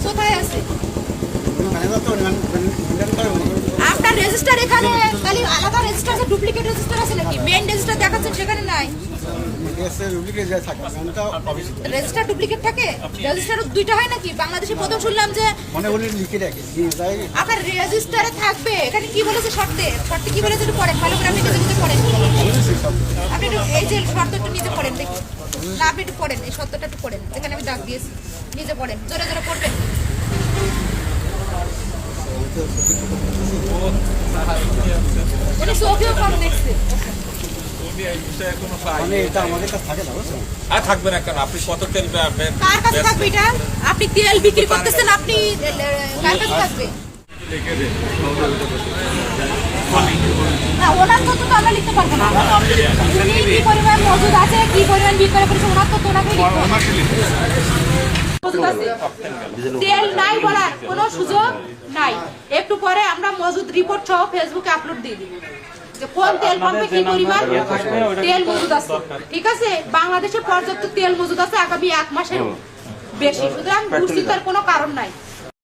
কোথায় আছে আপনার রেজিস্টার? এখানে খালি আলাদা রেজিস্টার আছে, ডুপ্লিকেট রেজিস্টার আছে নাকি? মেইন রেজিস্টার দেখাচ্ছেন সেখানে নাই। রেজিস্টার ডুপ্লিকেট থাকে? রেজিস্টার দুইটা হয় নাকি? বাংলাদেশে প্রথম শুনলাম যে আপনার রেজিস্টারে থাকবে। এখানে কি বলেছে শর্তে? শর্তে কি বলেছে একটু পড়েন ভালো করে, আপনি নিচে পড়েন। আপনি একটু এই যে শর্ত একটু নিচে পড়েন দেখি না, আপনি একটু পড়েন, এই শর্তটা একটু পড়েন, এখানে আমি দাগ দিয়েছি, নিচে পড়েন, জোরে জোরে পড়বেন। উনি চোখেও কম দেখছে। থাকবে না কেন? আপনি কত তেল কার কাছে থাকবে এটা? আপনি তেল বিক্রি করতেছেন, আপনি কার কাছে থাকবে? না, ওনার তথ্য তো আমরা লিখতে পারবো না। উনি কি পরিমাণ মজুদ আছে, কি পরিমাণ বিক্রয় করেছে, ওনার তথ্য ওনাকে লিখতে হবে। তেল নাই বলার কোনো সুযোগ নাই। একটু পরে আমরা মজুদ রিপোর্ট সহ ফেসবুকে আপলোড দিয়ে দিব যে কোন তেল পাম্পে কি পরিমাণ তেল মজুদ আছে। ঠিক আছে, বাংলাদেশে পর্যাপ্ত তেল মজুদ আছে আগামী 1 মাসের বেশি, সুতরাং দুশ্চিন্তার কোনো কারণ নাই।